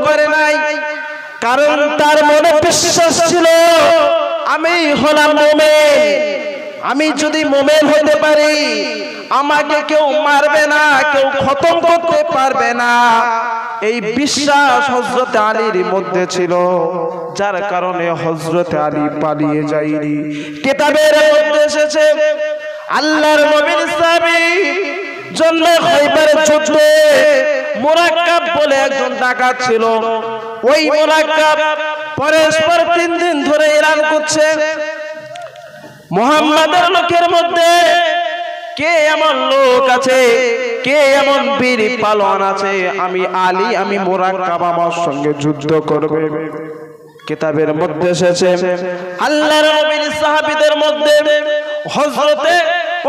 করে নাই, কারণ তার মনে বিশ্বাস ছিল আমি হলাম মুমিন। আমি যদি মুমিন হতে পারি আমাকে কেউ মারবে না, কেউ খতম করতে পারবে না, এই বিশ্বাস হযরত আলীর মধ্যে ছিল, যার কারণে হযরত আলী পালিয়ে যায়নি। কিতাবের মধ্যে এসেছে আল্লাহর নবীর সাহাবী জন্মে খাইবারের যুদ্ধে মুরাক্কাব বলে একজন ডাকাত ছিল। ওই মুরাক্কাব পরস্পর 3 দিন ধরে এলান করছে মুহাম্মাদের লোকের মধ্যে কে এমন লোক আছে, কে এমন বীর পালোয়ান আছে, আমি আলী, আমি মুরাক্কাব আমার সঙ্গে যুদ্ধ করবে। কিতাবের মধ্যে এসেছে আল্লাহর নবীর সাহাবীদের মধ্যে হযরতে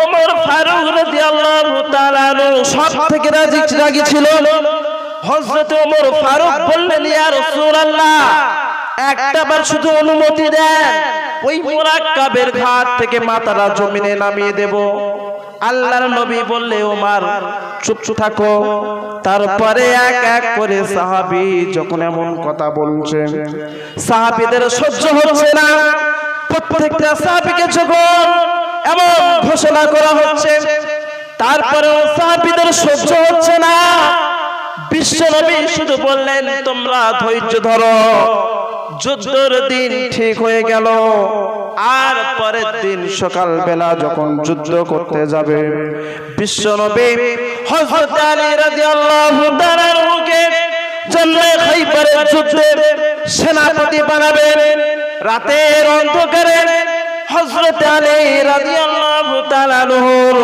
ওমর ফারুক রাদিয়াল্লাহু তাআলা আনহু সবথেকে রাগী ছিল। হযরতে ওমর ফারুক বললেন, ইয়া রাসূলুল্লাহ, একটাবার শুধু অনুমতি দেন, ওই মুরাক্কাবের ঘাট থেকে মাথাটা জমিনে নামিয়ে দেব। আল্লাহর নবী বললে, ওমর চুপ থাকো। তারপরে এক এক করে সাহাবী যখন এমন কথা বলছেন, সাহাবীদের সহ্য হচ্ছে না। প্রত্যেকটা সাহাবীকে যখন এমন ঘোষণা করা হচ্ছে, তারপরেও সাহাবীদের সহ্য হচ্ছে না। বিশ্বনবী শুধু বললেন, তোমরা ধৈর্য ধরো। যুদ্ধের দিন ঠিক হয়ে গেল। আর পরের দিন সকালবেলা যখন যুদ্ধ করতে যাবে, বিশ্বনবী হযরত আলী রাদিয়াল্লাহু তাআলা আনহুকে জন্মে খাইবারের যুদ্ধে সেনাপতি বানাবেন। রাতের অন্ধকারে হযরত আলী রাদিয়াল্লাহু তাআলা আনহুর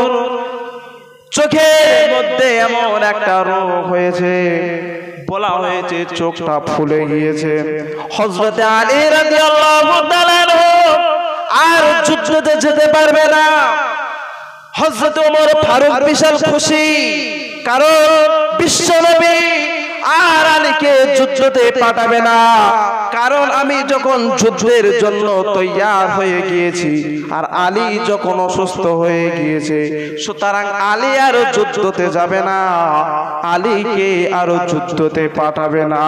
চোখের মধ্যে এমন একটা রোগ হয়েছে, বলা হয়েছে চোখটা ফুলে গিয়েছে। হযরত আলী রাদিয়াল্লাহু তাআলা আনহু আর যুদ্ধে যেতে পারবে না। হযরত ওমর ফারুক বিশাল খুশি, কারণ বিশ্বনবী আর আলীকে যুদ্ধে পাঠাবে না, কারণ আমি যখন যুদ্ধের জন্য তৈয়ার হয়ে গিয়েছি আর আলী যখন অসুস্থ হয়ে গিয়েছে, সুতরাং আলী আর যুদ্ধতে যাবে না, আলীকে আর যুদ্ধতে পাঠাবে না।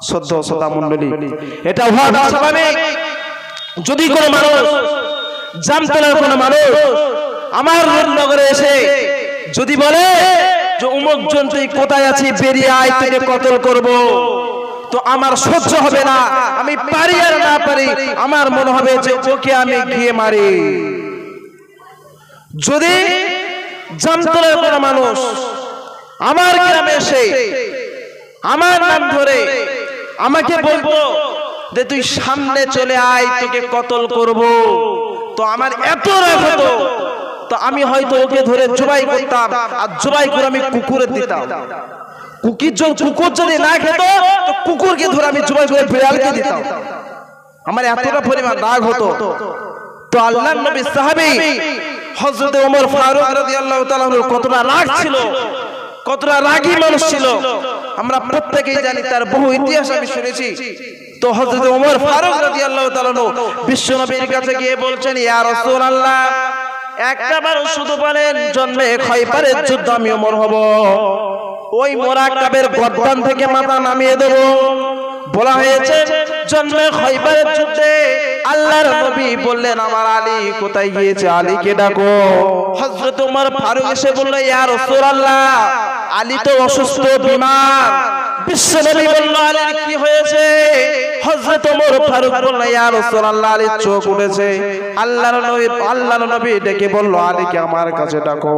শ্রদ্ধা মণ্ডলী, এটা হওয়া স্বাভাবিক। যদি কোনো মানুষ, জামতলার কোনো মানুষ আমার নগরে এসে যদি বলে যে অমুক জন তুই কোথায় আছিস, বেরিয়ে আয়, তোকে কতল করব, তো আমার সহ্য হবে না। আমি পারি আর না পারি, আমার মনে হবে যে ওকে আমি গিয়ে মারি। যদি জামতলার কোনো মানুষ আমার গ্রামে এসে আমার নাম ধরে আমাকে বলবো যে তুই সামনে চলে আয়, তোকে কতল করব, তো আমার এত রাগ হতো, তো আমি হয়তো ওকে ধরে জবাই করতাম, আর জবাই করে আমি কুকুরে দিতাম। কুকুর যদি না খেত, তো কুকুরকে ধরে আমি জবাই করে বিড়ালকে দিতাম। আমার এতটা পরিমাণ রাগ হতো। তো আল্লাহর নবী সাহাবী হযরত ওমর ফারুক রাদিয়াল্লাহু তাআলা কতটা রাগ ছিল, কতটা রাগী মানুষ ছিল, আমরা প্রত্যেকেই জানি। তার বহু ইতিহাস আমি শুনেছি। তো হযরত ওমর ফারুক রাদিয়াল্লাহু তাআলা বিশ্বনবীর কাছে গিয়ে বলছেন, ইয়া রাসূলুল্লাহ, একটাবার শুধু বলেন জন্মে খাইবারের যুদ্ধ আমি ওমর হব, ওই মুরাক্কাবের গর্দান থেকে মাথা নামিয়ে দেব। বলা হয়েছে জন্মে খাইবারের যুদ্ধে আল্লাহর নবী বললেন, আমার আলী কোথায় গিয়েছে, আলীকে ডাকো। হযরত ওমর ফারুক এসে বলল, ইয়া রাসূলুল্লাহ, আলী তো অসুস্থ, বিমার। বিশ্বনবী বলল, আলীর কি হয়েছে? হযরত ওমর ফারুক বলল, ইয়া রাসূলুল্লাহ, আলীর চোখ উঠেছে। আল্লাহর নবী ডেকে বলল, আলীকে আমার কাছে ডাকো।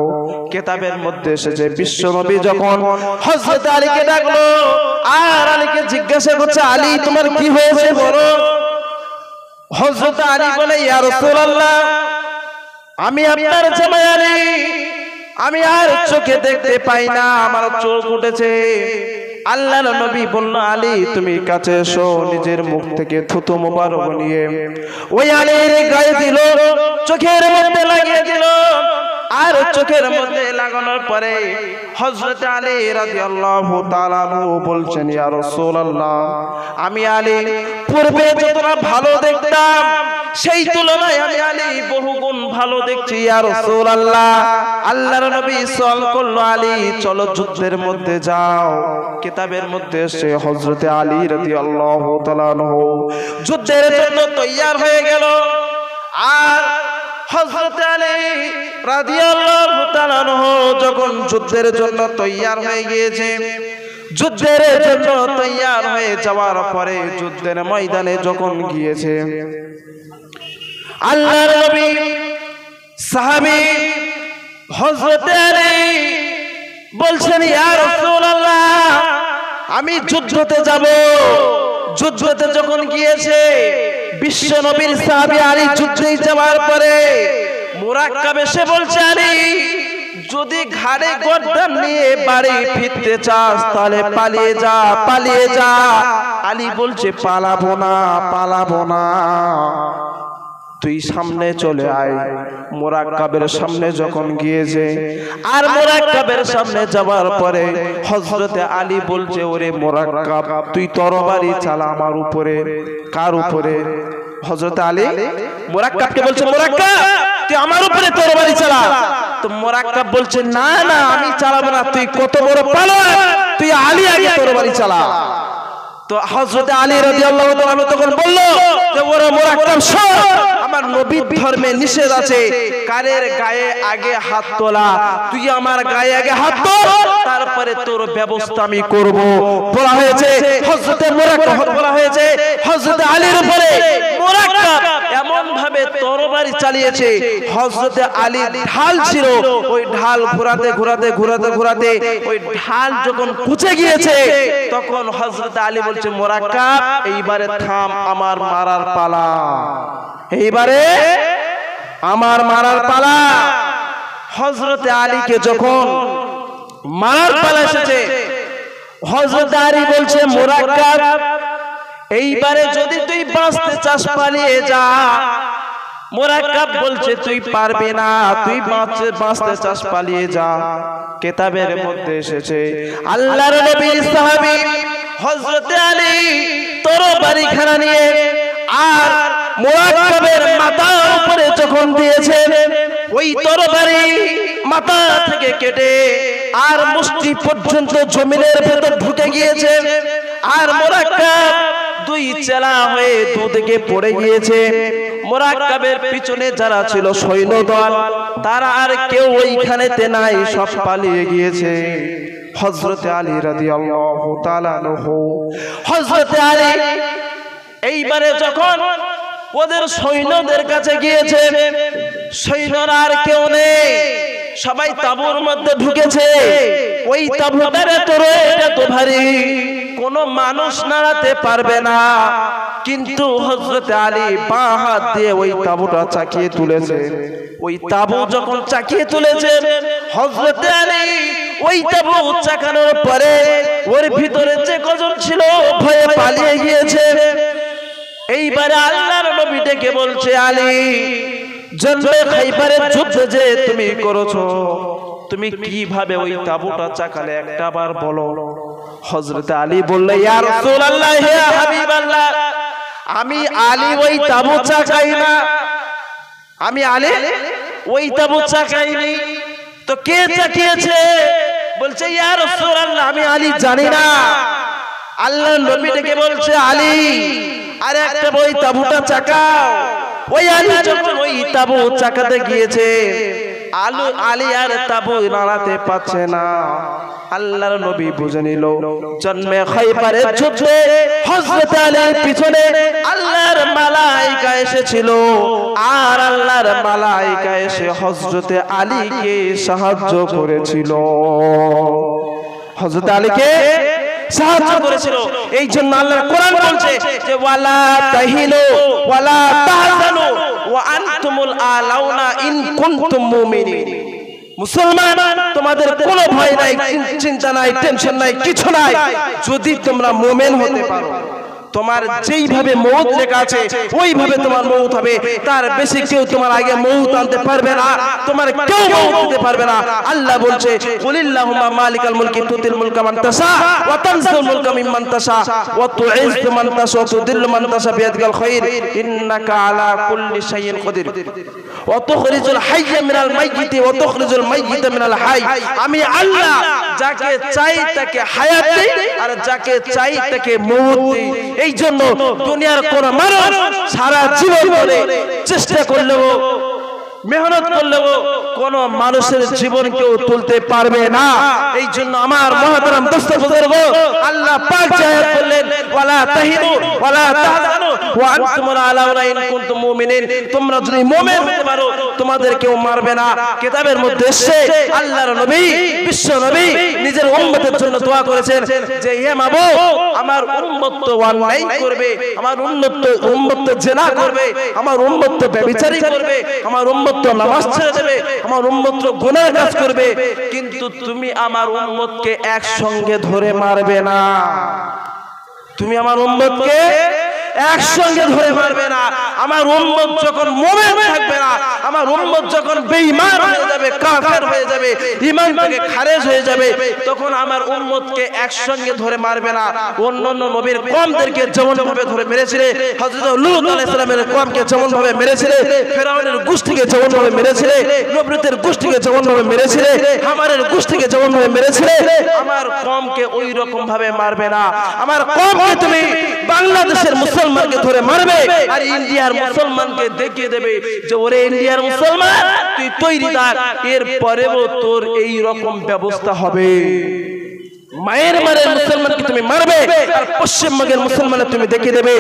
কিতাবের মধ্যে এসেছে বিশ্বনবী যখন হযরত আলীকে ডাকলো আর আলীকে জিজ্ঞাসা করছে, আলী তোমার কি হয়েছে বলো। হযরত আলী বলে, ইয়া রাসূলুল্লাহ, আমি আপনার জামাই আলী, আমি আর চোখে দেখতে পাই না, আমার চোখ উঠেছে। আল্লাহর নবী বলল, আলী তুমি কাছে এসো। নিজের মুখ থেকে থুতু মোবারক নিয়ে ওই আলীর গায়ে দিল, চোখের মধ্যে লাগিয়ে দিল। আর চোখের মধ্যে লাগানোর পরে হযরত আলী রাদিয়াল্লাহু তাআলা আনহু বলছেন, ইয়া রাসূলুল্লাহ, আমি আলী পূর্বে যতটা ভালো দেখতাম সেই তুলনায় আমি আলী বহুগুণ ভালো দেখছি ইয়া রাসূলুল্লাহ। আল্লাহর নবী সাল্লাল্লাহু করলো, আলী চলো যুদ্ধের মধ্যে যাও। কিতাবের মধ্যে সে হযরতে আলী রাদিয়াল্লাহু তাআলা আনহু যুদ্ধের জন্য তৈয়ার হয়ে গেল। আর হযরতে আলী রাদিয়াল্লাহু তাআলা আনহু যখন যুদ্ধের জন্য তৈয়ার হয়ে গিয়েছে, যুদ্ধের জন্য তৈয়ার হয়ে যাওয়ার পরে যুদ্ধের ময়দানে যখন গিয়েছে, আল্লাহর নবী সাহাবী হযরতে আলী বলছেন, ইয়া রাসূলুল্লাহ আমি যুদ্ধতে যাব। যুদ্ধতে যখন গিয়েছে, বিশ্ব নবীর সাহাবী আলী যুদ্ধে যাওয়ার পরে মুরাক্কাব এসে বলছে, আলী যদি ঘাড়ে গর্দান নিয়ে বাড়ি ফিরতে চাস তাহলে পালিয়ে যা, পালিয়ে যা। আলী বলছে, পালাবো না, পালাবো না, তুই সামনে চলে আয়। মুরাক্কাবের সামনে যখন গিয়েছে, আর মুরাক্কাবের সামনে যাওয়ার পরে হযরতে আলী বলছে, ওরে মুরাক্কাব তুই তরবারি চালা আমার উপরে। কার উপরে? হযরতে আলী মুরাক্কাবকে বলছে, মুরাক্কাব তুই আমার উপরে তরবারি চালা। তো মুরাক্কাব বলছে, না না আমি চালাবো না, তুই কত বড় পালোয়ান, তুই আলী আগে তরবারি চালা। তো হযরতে আলী রাদিয়াল্লাহু তাআলা তখন বলল যে, ওরে মুরাক্কাব শোন, আমার নবীর ধর্মে নিষেধ আছে কারের গায়ে আগে হাত তোলা। তুই আমার গায়ে আগে হাত তোল, তারপরে তোর ব্যবস্থা আমি করব। বলা হয়েছে হযরতে মুরাক্কাব, বলা হয়েছে হযরতে আলীর উপরে মুরাক্কাব এমন ভাবে তরবারি চালিয়েছে, হযরতে আলী ঢাল ছিল, ওই ঢাল ঘোরাতে ঘোরাতে ঘোরাতে ঘোরাতে ওই ঢাল যখন কুচে গিয়েছে, তখন হযরতে আলী বলছে, মুরাক্কাব এইবারে থাম, আমার মারার পালা, এইবারে আমার মারার পালা। হযরতে আলীকে যখন মারার পালা এসেছে, হযরতে আলী বলছে, মুরাক্কাব এইবারে যদি তুই বাঁচতে চাস পালিয়ে যা। মুরাক্কাব বলছে, তুই পারবি না, তুই বাঁচতে চাস পালিয়ে যা। কিতাবের মধ্যে এসেছে আল্লাহর নবীর সাহাবী হযরতে আলী তরবারি খানা নিয়ে আর মুরাক্কাবের মাথার উপরে যখন দিয়েছে, ওই তরবারি মাথা থেকে কেটে আর মুষ্টি পর্যন্ত জমিনের ভেতর ঢুকে গিয়েছে। আর মুরাক্কাব দুই চেলা হয়ে দুদিকে পড়ে গিয়েছে। মুরাক্কাবের পিছনে যারা ছিল সৈন্যদল, তারা আর কেউ ওইখানেতে নাই, সব পালিয়ে গিয়েছে। হযরতে আলী রাদিয়াল্লাহু তাআলা আনহু, হযরতে আলী এইবারে যখন ওদের সৈন্যদের কাছে গিয়েছে, সৈন্যরা আর কেউ নেই, সবাই তাঁবুর মধ্যে ঢুকেছে। ওই তাঁবুটার এত ভারী, কোনো মানুষ নাড়াতে পারবে না। কিন্তু হযরতে আলী বাঁ হাত দিয়ে ওই তাঁবুটা চাকিয়ে তুলেছে। ওই তাঁবু যখন চাকিয়ে তুলেছে, হযরতে আলী ওই তাঁবু চাকানোর পরে ওর ভিতরে যে কজন ছিল ভয়ে পালিয়ে গিয়েছে। এইবারে আল্লাহর নবী ডেকে বলছে, আলী জন্মে খাইবারের যুদ্ধ যে তুমি করেছো, তুমি কিভাবে ওই তাঁবুটা চাকালে একটা বার বলো। হযরতে আলী বললেন, ইয়া রাসূলুল্লাহ, হে হাবিবাল্লাহ, আমি আলী ওই তাঁবু চাকাই না, আমি আলী ওই তাঁবু চাকাইনি। তো কে চাকিয়েছে? বলছে, ইয়া রাসূলুল্লাহ আমি আলী জানি না। আল্লাহর নবী ডেকে বলছে, আলী আরে একটা ওই তাঁবুটা চাকাও। ওই আলী যখন ওই তাঁবু চাকাতে গিয়েছে, আলী আর তাঁবু নাড়াতে পারছে না। আল্লাহর নবী বুঝে নিল, জন্মে খাইবারের যুদ্ধে হযরত আলীর পিছনে আল্লাহর মালায়েকা এসেছিল, আর আল্লাহর মালায়েকা এসে হযরত আলীকে সাহায্য করেছিল, হযরত আলীকে সাহায্য করেছিল। এই জন্য আল্লাহর কোরআন বলছে যে, ওয়ালা তাহিনু ওয়ালা তাহজানু ওয়া আনতুমুল আলাউনা ইন কুনতুম মুমিনিন। মুসলমান, তোমাদের কোনো ভয় নাই, চিন্তা নাই, টেনশন নাই, কিছু নাই, যদি তোমরা মুমিন হতে পারো। তোমার যেইভাবে মৌত লেখা আছে ওইভাবে তোমার মৌত হবে, তার বেশি কেউ তোমার আগে মৌত আনতে পারবে না, তোমার কেউ মৌত দিতে পারবে না। আল্লাহ বলছে কুলিল্লাহুম্মা মালিকাল মুলকি তুতিল মুলকা মান তাশা ওয়া তানজিলুল মুলকা মিম্মান তাশা ওয়া তুইজ্জু মান তাশা ওয়া তুদিল্লু মান তাশা বিয়াদিকাল খায়র ইন্নাকা আলা কুল্লি শাইইন কাদির ওয়া তুখরিজুল হাইয়্যা মিনাল মাইয়িতি ওয়া তুখরিজুল মাইয়িতা মিনাল হাই। আমি আল্লাহ যাকে চাই তাকে হায়াত দেই আর যাকে চাই তাকে মৌত দেই। এই জন্য দুনিয়ার কোন মানুষ সারা জীবন ধরে চেষ্টা করলেও মেহনত করলেও কোন মানুষের জীবন কেউ তুলতে পারবে না। এই জন্য আমার মহতারাম দোস্ত বুজুর্গ, আল্লাহ পাক জায়ের বললেন ওয়ালা তাহিনু ওয়ালা তাহজানু ওয়া আনতুমুল আলাউনা ইন কুনতুম মুমিনিন, তোমরা যদি মুমিন হতে পারো তোমাদের কেউ মারবে না। কিতাবের মধ্যে এসেছে আল্লাহর নবী বিশ্ব নবী নিজের উম্মতের জন্য দোয়া করেছেন যে হে মাবুদ, আমার উম্মত তো অন্যায় করবে, আমার উম্মত তো জিনা করবে, আমার উম্মত তো ব্যভিচারী করবে, আমার উম্মত তো নামাজ ছেড়ে দেবে, আমার উম্মত তো গুনাহ কাজ করবে, কিন্তু তুমি আমার উম্মতকে একসঙ্গে ধরে মারবে না। তুমি আমার উম্মতকে একসঙ্গে ধরে মারবে না। আমার উম্মত যখন মুমিন থাকবে না, আমার উম্মত যখন বেঈমান হয়ে যাবে, কাফের হয়ে যাবে, ঈমান থেকে খারেজ হয়ে যাবে, তখন আমার উম্মতকে একসঙ্গে ধরে মারবে না। অন্যান্য নবীর কওমদেরকে যেমন ভাবে ধরে মেরেছিল, হযরত লূত আলাইহিস সালামের কওমকে যেমন ভাবে মেরেছিল, ফেরাউনের গোষ্ঠীকে যেমন ভাবে মেরেছিল, নবরুতের গোষ্ঠীকে যেমন ভাবে মেরেছিল, হামারের গোষ্ঠীকে যেমন ভাবে মেরেছিল, আমার কওমকে ওই রকম ভাবে মারবে না। আমার কওমকে তুমি বাংলাদেশের মুসলমানকে ধরে মারবে আর ইন্ডিয়ার মুসলমানকে দেখিয়ে দেবে যে ওরে ইন্ডিয়ার মুসলমান তুই তৈরি থাক, এর পরেও তোর এই রকম ব্যবস্থা হবে। মায়ের মুসলমানকে তুমি মারবে আর পশ্চিমবঙ্গের মুসলমানকে তুমি দেখিয়ে দেবে,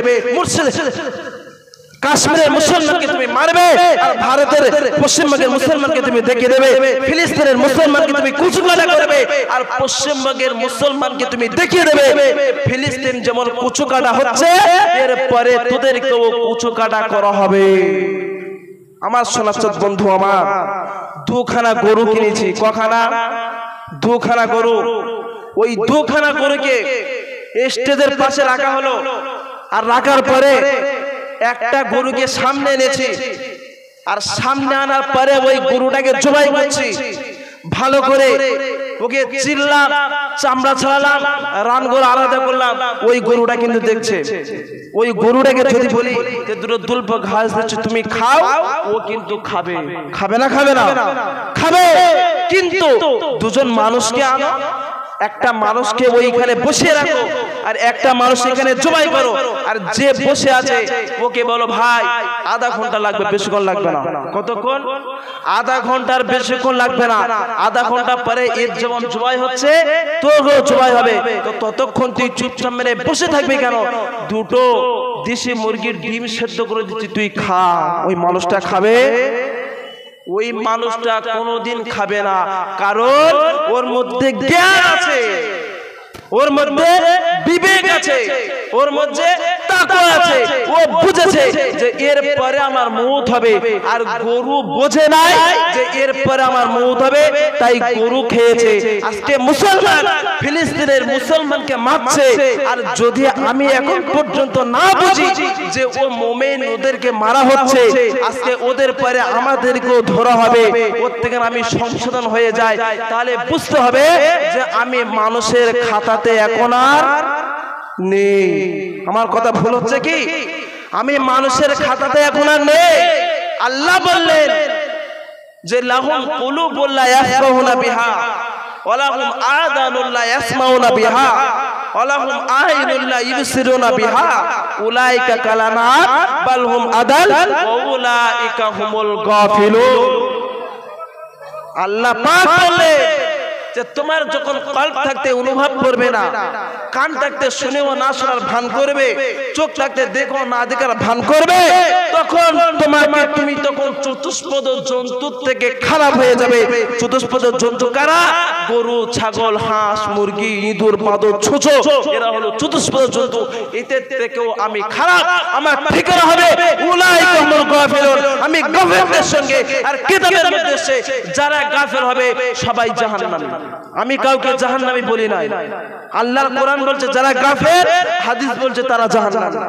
কাশ্মীরের মুসলমানকে তুমি মারবে আর ভারতের পশ্চিমবঙ্গের মুসলমানকে তুমি দেখিয়ে দেবে, ফিলিস্তিনের মুসলমানকে তুমি কুচকাটা করবে আর পশ্চিমবঙ্গের মুসলমানকে তুমি দেখিয়ে দেবে ফিলিস্তিন যেমন কুচকাটা হচ্ছে, এরপরে তোদেরকেও কুচকাটা করা হবে। আমার সোনাচত বন্ধু, আমার দুখানা গরু কিনেছি। কখানা? দুখানা গরু। ওই দুখানা গরুকে স্টেজের পাশে রাখা হলো, আর রাখার পরে একটা গরুকে সামনে এনেছি, আর সামনে আনার পরে ওই গরুটাকে জবাই করছি। ভালো করে ওকে চিরলাম, চামড়া ছাড়ালাম, রানগোল আলাদা করলাম। ওই গরুটা কিন্তু দেখছে, ওই গরুটাকে যদি বলি যে দুটো দুল্প ঘাস দিচ্ছি তুমি খাও, ও কিন্তু খাবে। খাবে না? খাবে না? খাবে। কিন্তু দুজন মানুষকে আনো, একটা মানুষকে ওইখানে বসিয়ে রাখো আর একটা মানুষ এখানে জবাই করো, আর যে বসে আছে ওকে বলো ভাই আধা ঘন্টা লাগবে, বেশিক্ষণ লাগবে না। কতক্ষণ? আধা ঘন্টার বেশিক্ষণ লাগবে না। আধা ঘন্টা পরে এর যেমন জবাই হচ্ছে তোরও জবাই হবে, তো ততক্ষণ তুই চুপচাপ মেরে বসে থাকবি কেন? দুটো দেশি মুরগির ডিম সেদ্ধ করে দিচ্ছি, তুই খা। ওই মানুষটা খাবে? ওই মানুষটা কোনোদিন খাবে না, কারণ ওর মধ্যে জ্ঞান আছে, ওর মধ্যে বিবেক আছে, ওর মধ্যে তাকওয়া আছে। ও বুঝেছে যে এর পরে আমার মওত হবে, আর গরু বোঝে নাই যে এর পরে আমার মওত হবে, তাই গরু খেয়েছে। আজকে মুসলমান ফিলিস্তিনের মুসলমানকে মারছে, আর যদি আমি এখন পর্যন্ত না বুঝি যে ও মুমিন, ওদেরকে মারা হচ্ছে, আজকে ওদের পরে আমাদেরকেও ধরা হবে, ওর থেকে আমি সংশোধন হয়ে যাই, তাহলে বুঝতে হবে যে আমি মানুষের খাতাতে এখন আর নেই। আমার কথা ভুল হচ্ছে কি? আমি মানুষের খাতাতে এখন আর নেই। আল্লাহ বললেন যে লাহুম কুলুবুল লা ইয়াফকাহুনা বিহা ওয়া লাহুম আযানুল লা ইয়াসমাউনা বিহা ওয়া লাহুম আ'ইনুল লা ইবসিরুনা বিহা উলাইকা কালানাত বাল হুম আদাল ওয়া উলাইকা হুমুল গাফিলুন। আল্লাহ পাক বললেন যে তোমার যখন কল্প থাকতে অনুভব করবে না, কান থাকতে শুনেও না শোনার ভান করবে, চোখ থাকতে দেখো না দেখার ভান করবে, তখন তোমাকে তুমি তখন চতুষ্পদ জন্তুর থেকে খারাপ হয়ে যাবে। চতুষ্পদ জন্তু কারা? গরু, ছাগল, হাঁস, মুরগি, ইঁদুর, বাদর, ছোছো, এরা হলো চতুষ্পদ জন্তু। এদের থেকেও আমি খারাপ। আমার ঠিকানা হবে উলাইকা হুমুল গাফিলুন। আমি গাফিলদের সঙ্গে, আর কিতাবের মধ্যে যারা গাফিল হবে সবাই জাহান্নামী। আমি কাউকে জাহান্নামী বলি না। আল্লাহর কোরআন বলছে যারা কাফের, হাদিস বলছে তারা জাহান্নামী।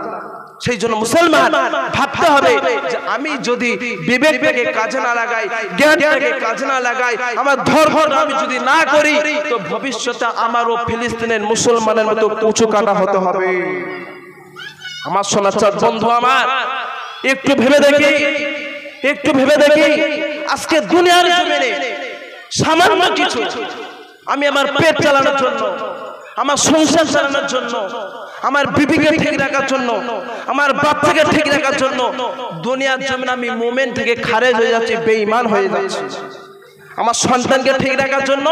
সেই জন্য মুসলমান ভাবতে হবে যে আমি যদি বিবেকটাকে কাজে না লাগাই, জ্ঞানটাকে কাজে না লাগাই, আমার ধর্ম আমি যদি না করি, তো ভবিষ্যতে আমারও ফিলিস্তিনের মুসলমানের মতো কুচু কাটা হতে হবে। আমার সোনাচাঁদ বন্ধু আমার, একটু ভেবে দেখি আজকে দুনিয়ার জমিনে সামান্য কিছু আমি আমার পেট চালানোর জন্য, আমার সংসার চালানোর জন্য, আমার বিবিকে ঠিক রাখার জন্য, আমার বাচ্চাকে ঠিক রাখার জন্য দুনিয়ার জমিনে আমি মুমিন থেকে খারেজ হয়ে যাচ্ছি, বেঈমান হয়ে যাচ্ছি। আমার সন্তানকে ঠিক রাখার জন্য,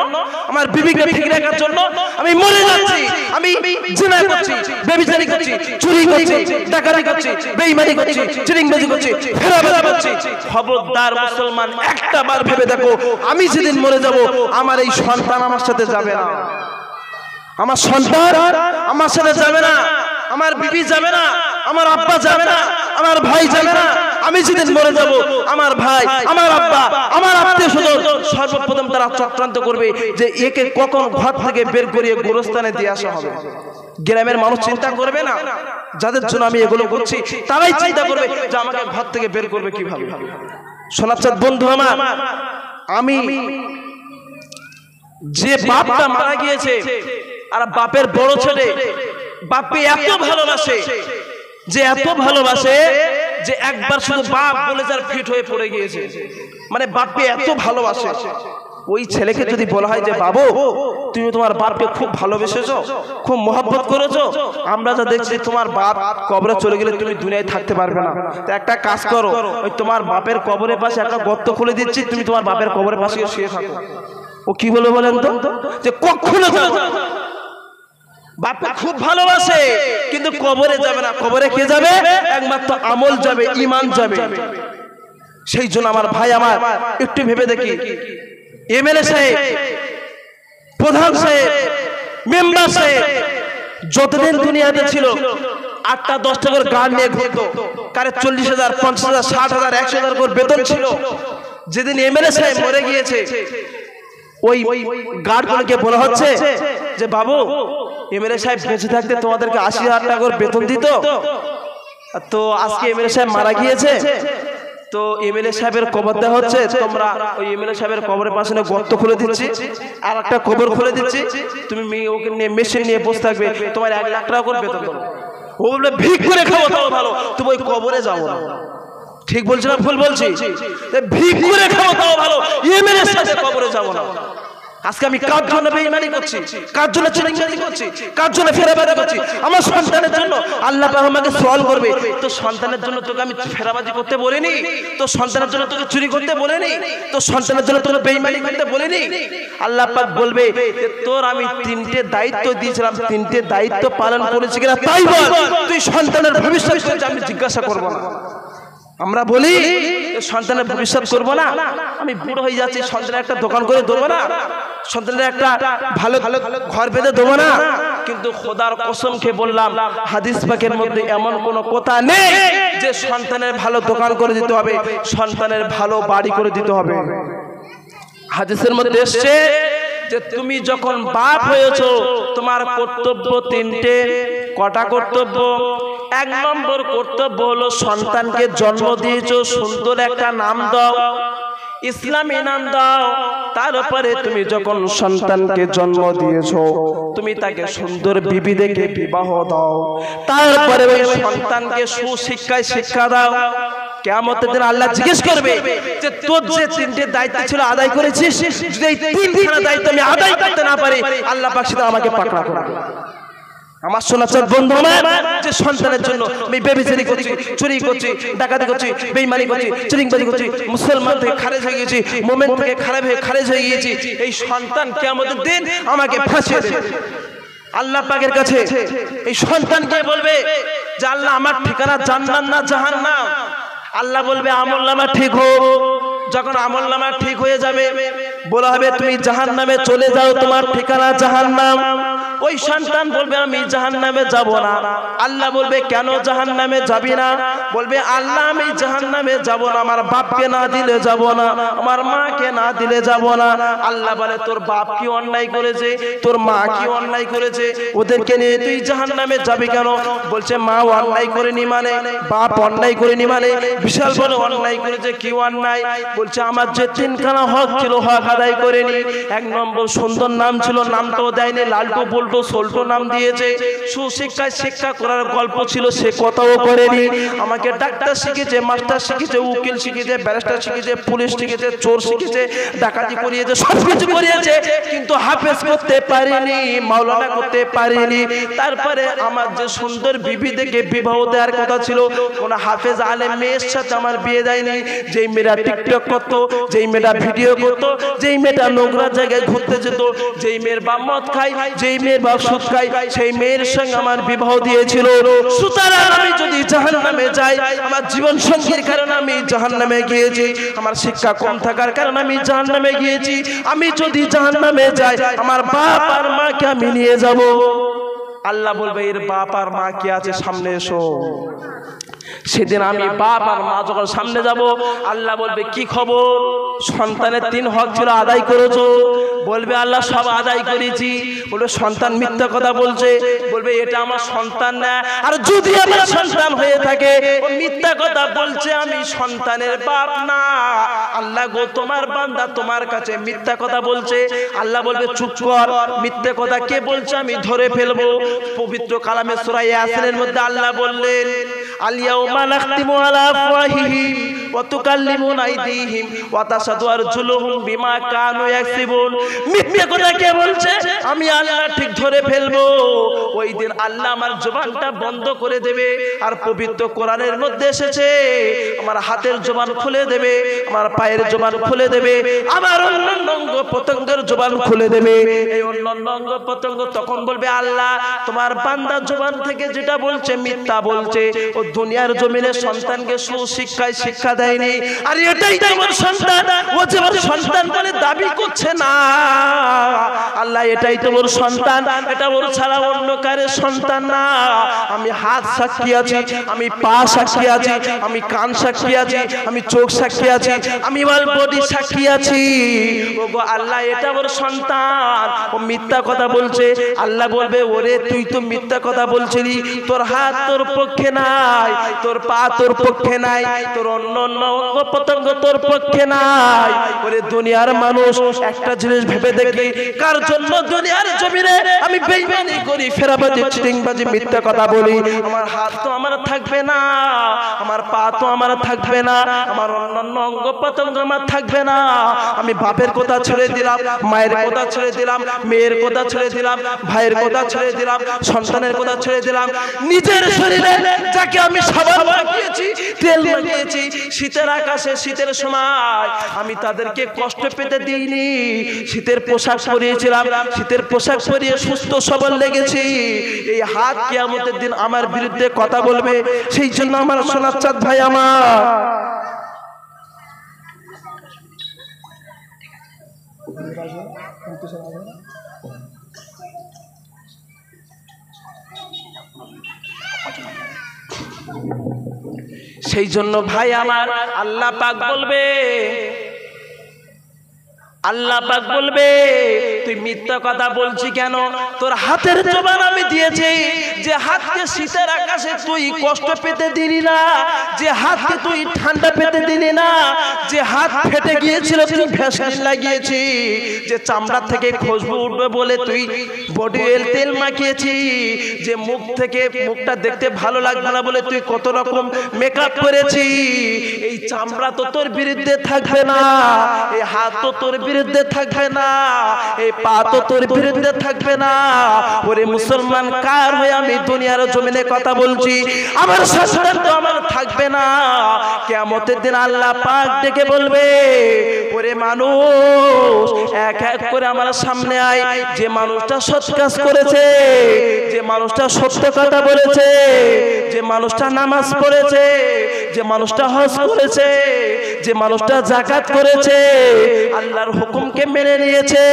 আমার বিবিকে ঠিক রাখার জন্য আমি মরে যাচ্ছি, আমি জিনা করছি, ব্যভিচারী করছি, চুরি করছি, ডাকাতি করছি, বেঈমানি করছি, চিটিংবাজি করছি, ফেরাবাজি করছি। খবরদার মুসলমান, একটা বার ভেবে দেখো, আমি যেদিন মরে যাব আমার এই সন্তান আমার সাথে যাবে না, আমার সন্তান আমার সাথে যাবে না, আমার বিবি যাবে না, আমার আব্বা যাবে না, আমার ভাই যাবে না। আমি যেদিন মরে যাব আমার ভাই, আমার আব্বা, আমার আত্মীয় স্বজন সর্বপ্রথম তারা চক্রান্ত করবে যে একে কখন ঘর থেকে বের করিয়ে গোরস্থানে দিয়ে আসা হবে। গ্রামের মানুষ চিন্তা করবে না, যাদের জন্য আমি এগুলো করছি তারাই চিন্তা করবে যে আমাকে ঘর থেকে বের করবে কিভাবে। সোনাচাঁদ বন্ধু আমার, আমি যে বাপটা মারা গিয়েছে আর বাপের বড় ছেলে, বাপকে এত ভালোবাসে যে যে একবার শুধু বাপ বলে যার ফিট হয়ে পড়ে গিয়েছে। মানে বাপকে এত ভালোবাসে, ওই ছেলেকে যদি বলা হয় যে বাবু তুমি তোমার বাপকে খুব ভালোবেসেছো, খুব মহব্বত করেছো, আমরা যা দেখছি তোমার বাপ কবরে চলে গেলে তুমি দুনিয়ায় থাকতে পারবে না, তো একটা কাজ করো, ওই তোমার বাপের কবরের পাশে একটা গর্ত খুলে দিচ্ছি, তুমি তোমার বাপের কবরের পাশে শুয়ে থাকো। ও কি বলে বলেন তো, যে কখনো যাবে না, বাপকে খুব ভালোবাসে কিন্তু কবরে যাবে না। কবরে কে যাবে? একমাত্র আমল যাবে, ঈমান যাবে। সেই জন্য আমার ভাই আমার, একটু ভেবে দেখি, এমএলএ সাহেব, প্রধান সাহেব, মেম্বার সাহেব যতদিন দুনিয়াতে ছিল 8টা 10টা করে গাড়ি নিয়ে ঘুরতো, কারে 40,000, 50,000, 60,000, 100,000 করে বেতন ছিল। যেদিন এমএলএ সাহেব মরে গিয়েছে, ওই গার্ডগুলোকে বলা হচ্ছে যে বাবু এমএলএ সাহেব বেঁচে থাকতে তোমাদেরকে 80,000 টাকা করে বেতন দিত, তো আজকে এমএলএ সাহেব মারা গিয়েছে, তো এমএলএ সাহেবের কবর দেওয়া হচ্ছে, তোমরা ওই এমএলএ সাহেবের কবরের পাশে গর্ত খুলে দিচ্ছি, আর একটা কবর খুলে দিচ্ছি, তুমি ওকে নিয়ে মেশিন নিয়ে বসে থাকবে, তোমার 1 লাখ টাকা করে বেতন দেবো। ও বলে ভিক করে খাবো তাও ভালো, তুমি ওই কবরে যাবো না। ঠিক বলছি না ভুল বলছি? ভিক করে খাবো তাও ভালো, এমএলএ সাহেবের কবরে যাবো না। আজকে আমি কার জন্য বেঈমানি করছি, কার জন্য চিটিংবাজি করছি, কার জন্য ফেরাবাজি করছি? আমার সন্তানের জন্য আল্লাহ পাক আমাকে সওয়াল করবে, তো সন্তানের জন্য তোকে আমি ফেরাবাজি করতে বলিনি, তো সন্তানের জন্য তোকে চুরি করতে বলিনি, তো সন্তানের জন্য তোকে বেঈমানি করতে বলিনি। আল্লাহ পাক বলবে যে তোর আমি 3টে দায়িত্ব দিয়েছিলাম, 3টে দায়িত্ব পালন করেছি কিনা তাই বল, তুই সন্তানের ভবিষ্যৎ করতে আমি জিজ্ঞাসা করব না। আমরা বলি সন্তানের ভবিষ্যৎ করবো না, আমি বুড়ো হয়ে যাচ্ছি, সন্তানের একটা দোকান করে দেবো না, সন্তানের একটা ভালো ঘর বেঁধে দেবো না। কিন্তু খোদার কসম খেয়ে বললাম, হাদিস পাকের মধ্যে এমন কোনো কথা নেই যে সন্তানের ভালো দোকান করে দিতে হবে, সন্তানের ভালো বাড়ি করে দিতে হবে। হাদিসের মধ্যে এসছে যে তুমি যখন বাপ হয়েছো তোমার কর্তব্য 3টে। কটা কর্তব্য? 1 নম্বর কর্তব্য হলো সন্তানকে জন্ম দিয়েছো, সুন্দর একটা নাম দাও, ইসলামী নাম দাও। তারপরে তুমি যখন সন্তানকে জন্ম দিয়েছো তুমি তাকে সুন্দর বিবি দেখে বিবাহ দাও। তারপরে ওই সন্তানকে সুশিক্ষায় শিক্ষা দাও। কিয়ামতের দিন আল্লাহ জিজ্ঞেস করবে যে তোর যে 3টে দায়িত্ব ছিল আদায় করেছিস, যদি এই 3খানা দায়িত্ব আমি আদায় করতে না পারি আল্লাহ পাক সেটা আমাকে পাকড়া করবে। আমার সোনাচাঁদ বন্ধু আমার, যে সন্তানের জন্য আমি ব্যভিচারী করছি, চুরি করছি, ডাকাতি করছি, বেঈমানি করছি, চিটিংবাজি করছি, মুসলমান থেকে খারেজ হয়ে গেছি, মুমিন থেকে খারেজ হয়ে গিয়েছি, এই সন্তান কিয়ামতের দিন আমাকে ফাঁসিয়ে দেবে। আল্লাহ পাকের কাছে এই সন্তানকে বলবে যে আল্লাহ আমার ঠিকানা জান্নাত না জাহান্নাম? আল্লাহ বলবে আমলনামা ঠিক হোক। যখন আমলনামা ঠিক হয়ে যাবে বলা হবে তুমি জাহান্নামে চলে যাও, তোমার ঠিকানা জাহান্নাম। ওই সন্তান বলবে আমি জাহান্নামে যাব না। আল্লাহ বলবে কেন জাহান্নামে যাবি না? বলবে আল্লাহ আমি জাহান্নামে যাব না, আমার বাপকে না দিলে যাব না, আমার মাকে না দিলে যাব না। আল্লাহ বলে তোর বাপ কি অন্যায় করেছে, তোর মা কি অন্যায় করেছে, ওদেরকে নিয়ে তুই জাহান্নামে যাবি কেন? বলছে মা অন্যায় করেনি মানে, বাপ অন্যায় করেনি মানে, বিশাল বড় অন্যায় করেছে। কি অন্যায়? বলছে আমার যে তিনখানা হক ছিল হক আদায় করেনি। এক নম্বর সুন্দর নাম ছিল, নামটাও দেয়নি, লালটু বল্টু সোল্টো নাম দিয়েছে। সুশিক্ষায় শিক্ষা করার গল্প ছিল, সে কথাও করেনি। আমাকে ডাক্তার শিখেছে, মাস্টার শিখেছে, উকিল শিখেছে, ব্যারিস্টার শিখেছে, পুলিশ শিখেছে, চোর শিখেছে, ডাকাতি করিয়েছে, সবকিছু করিয়েছে, কিন্তু হাফেজ করতে পারিনি, মাওলানা করতে পারিনি। তারপরে আমার যে সুন্দর বিবি দেখে বিবাহ দেওয়ার কথা ছিল, কোন হাফেজ আলেম মেয়ের সাথে আমার বিয়ে দেয়নি। যেই মেয়েরা টিকটক করতো, যেই মেয়েরা ভিডিও করতো, যেই মেয়েটা নোংরা জায়গায় ঘুরতে যেত, যেই মেয়ের বাপ মদ খায়, যেই মেয়ের বাপ সুদ খায়, সেই মেয়ের সঙ্গে আমার বিবাহ দিয়েছিল। সুতরাং আমি যদি জাহান্নামে যাই, আমার জীবন সঙ্গীর কারণে আমি জাহান্নামে গিয়েছি, আমার শিক্ষা কম থাকার কারণে আমি জাহান্নামে গিয়েছি। আমি যদি জাহান্নামে যাই, আমার বাপ আর মাকে আমি নিয়ে যাব। আল্লাহ বলবে এর বাপ আর মা কি আছে, সামনে এসো। সেদিন আমি বাপ আর মা যখন সামনে যাব, আল্লাহ বলবে কি খবর, সন্তানের 3 হক ছিল আদায় করেছো? বলবে আল্লাহ সব আদায় করেছি। বলবে সন্তান মিথ্যা কথা বলছে। বলবে এটা আমার সন্তান না, আর যদি আমার সন্তান হয়ে থাকে ও মিথ্যা কথা বলছে, আমি সন্তানের বাপ না। আল্লাহ গো তোমার বান্দা তোমার কাছে মিথ্যা কথা বলছে। আল্লাহ বলবে চুপ কর, মিথ্যা কথা কে বলছে আমি ধরে ফেলবো। পবিত্র কালামে সূরা ইয়াসিনের মধ্যে আল্লাহ বললেন আল-ইয়াউমা নাখতিমু আলা আফওয়াহিহিম ওয়া তুকাল্লিমুনা আইদিহিম ওয়া তাশহাদু আরজুলুহুম বিমা কানু ইয়াকসিবুন। মিথ্যা কথা কে বলছে আমি আল্লাহ ঠিক ধরে ফেলবো। ওই দিন আল্লাহ আমার জবানটা বন্ধ করে দেবে। আর পবিত্র কোরআনের মধ্যে এসেছে আমার হাতের জবান খুলে দেবে, আমার পায়ের জবান খুলে দেবে, আমার অন্যান্য অঙ্গ প্রত্যঙ্গের জবান খুলে দেবে। এই অন্যান্য অঙ্গ প্রত্যঙ্গ তখন বলবে আল্লাহ তোমার বান্দার জবান থেকে যেটা বলছে মিথ্যা বলছে, ও দুনিয়ার জমিনে সন্তানকে সুশিক্ষায় শিক্ষা দেয়নি, আর এটাই তোমার সন্তান, ও যে আমার সন্তান বলে দাবি করছে না। আল্লাহ এটাই তোমার সন্তান, এটা ওর ছাড়া অন্য কারোর সন্তান না। আমি হাত সাক্ষী আছি, আমি পা সাক্ষী আছি, আমি কান সাক্ষী আছি, আমি চোখ সাক্ষী আছি, আমি ওর বডি সাক্ষী আছি। ওগো আল্লাহ এটা ওর সন্তান, ও মিথ্যা কথা বলছে। আল্লাহ বলবে ওরে তুই তো মিথ্যা কথা বলছিলি, তোর হাত তোর পক্ষে নাই, তোর পা তোর পক্ষে নাই, তোর অন্য অঙ্গ প্রত্যঙ্গ তোর পক্ষে নাই। ওরে দুনিয়ার মানুষ একটা জিনিস ভেবে দেখি, কার জন্য দুনিয়ার জমিনে আমি বেঈমানি করি, ফেরাবাজি, চিটিংবাজি, মিথ্যা কথা বলি? আমার হাত তো আমার থাকবে না, আমার পা তো আমার থাকবে না, আমার অন্যান্য অঙ্গ প্রত্যঙ্গ আমার থাকবে না। আমি বাপের কথা ছেড়ে দিলাম, মায়ের কথা ছেড়ে দিলাম, মেয়ের কথা ছেড়ে দিলাম, ভাইয়ের কথা ছেড়ে দিলাম, সন্তানের কথা ছেড়ে দিলাম, নিজের শরীরে যাকে আমি সাবান লাগিয়েছি, তেল লাগিয়েছি, শীতের আকাশে শীতের সময় আমি তাদেরকে কষ্ট পেতে দিইনি। শীতের পোশাক পরিয়েছিলাম, শীতের পোশাক পরিয়ে সুস্থ সবল লেগেছি। এই হাত কিয়ামতের দিন আমার বিরুদ্ধে কথা বলবে। সেই জন্য আমার সোনার চাঁদ ভাই আমার সেই জন্য ভাই আমার আল্লাহ পাক বলবে, আল্লাহ পাক বলবে তুই মিথ্যা কথা বলছিস কেন? তোর হাতের জবান আমি দিয়েছি, যে হাতকে শীতের আকাশে তুই কষ্ট পেতে দিলি না, যে হাতকে তুই ঠান্ডা পেতে দিলি না, যে হাত ফেটে গিয়েছিল তুই ভ্যাসলিন লাগিয়েছি, যে চামড়া থেকে খুশবু উঠবে বলে তুই বডি অয়েল তেল মাখিয়েছি, যে মুখ থেকে মুখটা দেখতে ভালো লাগবে না বলে তুই কত রকম মেকআপ করেছি। এই চামড়া তো তোর বিরুদ্ধে থাকবে না, এই হাত তো তোর বিরুদ্ধে থাকবে না, এই পা তো তোর বিরুদ্ধে থাকবে না। ওরে মুসলমান কার হয়ে আমি দুনিয়ার জমিনে কথা বলছি? আমার শাসন তো আমার থাকবে না। কিয়ামতের দিন আল্লাহ পাক ডেকে বলবে ওরে মানুষ এক এক করে আমার সামনে আয়, যে মানুষটা সৎ কাজ করেছে, যে মানুষটা সত্য কথা বলেছে, যে মানুষটা নামাজ পড়েছে, যে মানুষটা হজ করেছে, যে মানুষটা যাকাত করেছে, আল্লাহর হুকুমকে মেনে নিয়েছে,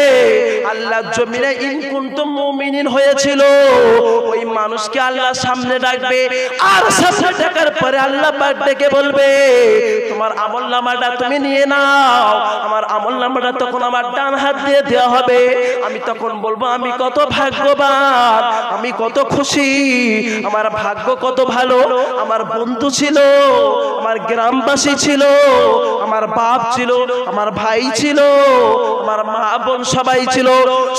আল্লাহর জমিনে ইন কুনতুম মুমিনিন হয়েছিল, ওই মানুষকে আল্লাহ সামনে ডাকবে। আর সামনে ডাকার পরে আল্লাহ পাক ডেকে বলবে, তোমার আমলনামাটা তুমি নিয়ে নাও। আমার আমলনামাটা তখন আমার ডান হাত দিয়ে দেওয়া হবে। আমি তখন বলবো, আমি কত ভাগ্যবান, আমি কত খুশি, আমার ভাগ্য কত ভালো। আমার বন্ধু ছিল, আমার গ্রামবাসী ছিল, আমার বাপ ছিল, আমার ভাই ছিল, আমার মা বোন সবাই ছিল।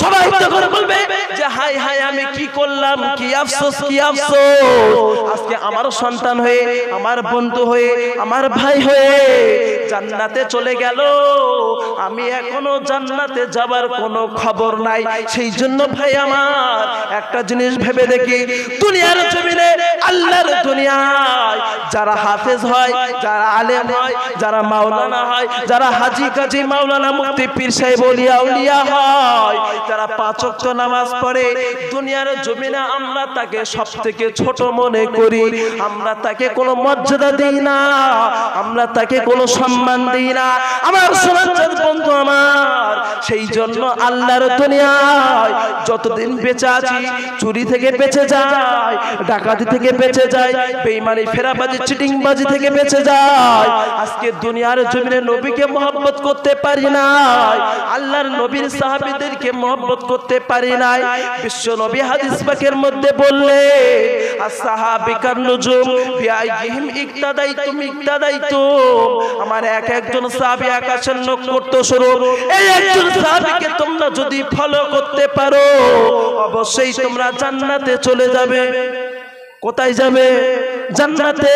সবাই তখন বলবে যে হাই হাই আমি কি করলাম, কি আফসোস, কি আফসোস, আজকে আমার সন্তান হয়ে, আমার বন্ধু হয়ে, আমার ভাই হয়ে জান্নাতে চলে গেল, আমি এখনো জান্নাতে যাবার কোনো খবর নাই। সেই জন্য ভাই আমার একটা জিনিস ভেবে দেখি, দুনিয়ার জমিনে, আল্লাহর দুনিয়ায় যারা হাফেজ হয়, যারা আলেম হয়, যারা মাওলানা হয়, যারা হাজি কাজী মাওলানা মুফতি পীর সাহেব ওলিয়া উলিয়া হয়, যারা পাঁচ ওয়াক্ত নামাজ পড়ে, দুনিয়ার জমিনে আমরা তাকে সবথেকে ছোট মনে করি, আমরা তাকে কোনো মর্যাদা দিই না, আমরা তাকে কোনো সম্মান দিই না। আমার সোনার বন্ধু আমার, সেই জন্য আল্লাহর দুনিয়ায় যতদিন বেঁচে আছি, চুরি থেকে বেঁচে যায়, ডাকাতি থেকে বেঁচে যায়, বেঈমানি ফেরাবাজি চিটিংবাজি থেকে বেঁচে যায়। আজকে দুনিয়ার জমিনে নবীকে মহব্বত করতে পারি নাই, আল্লাহর নবীর সাহাবীদেরকে মহব্বত করতে পারি নাই। বিশ্ব নবী হাদিস পাকের মধ্যে বললে, আসহাবিকান নুজুম বিআইহিম ইক্তাদাইতুম ইক্তাদাইতুম, আমার এক একজন সাহাবী আকাশের নক্ষত্র স্বরূপ, এই একজন সাহাবীকে তোমরা যদি ফলো করতে পারো, অবশ্যই তোমরা জান্নাতে চলে যাবে। কোথায় যাবে? জান্নাতে।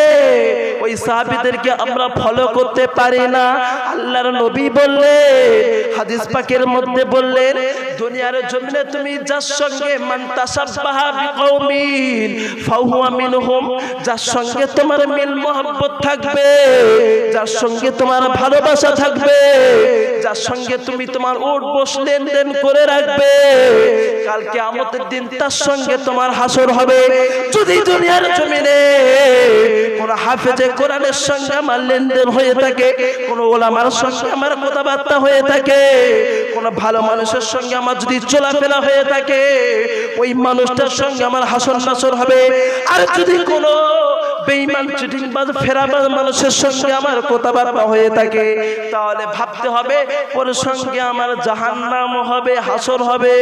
ওই সাহাবীদেরকে আমরা ফলো করতে পারি না। আল্লাহর নবী বললেন, হাদিস পাকের মধ্যে বললেন, দুনিয়ার জমিনে তুমি যার সঙ্গে মান তাসাব্বাহা বিকওমিন ফাহুয়া মিনহুম, যার সঙ্গে তোমার মিল মহব্বত থাকবে, যার সঙ্গে তোমার ভালোবাসা থাকবে, যার সঙ্গে তুমি তোমার উঠ বস লেনদেন করে রাখবে, কাল কিয়ামতের দিন তার সঙ্গে তোমার হাসর হবে। যদি দুনিয়ার জমিনে কোন হাফেজে কোরআনের সঙ্গে আমার লেনদেন হয়ে থাকে, কোন ওলামার সঙ্গে আমার কথাবার্তা হয়ে থাকে, কোন ভালো মানুষের সঙ্গে আমার যদি চলাফেরা হয়ে থাকে, ওই মানুষটার সঙ্গে আমার হাসর নাসর হবে। আর যদি কোন বেঈমান চিটিংবাজ ফেরাবাজ মানুষের সঙ্গে আমার কথাবার্তা হয়ে থাকে, তাহলে ভাবতে হবে ওর সঙ্গে আমার জাহান্নাম হবে, হাসর হবে।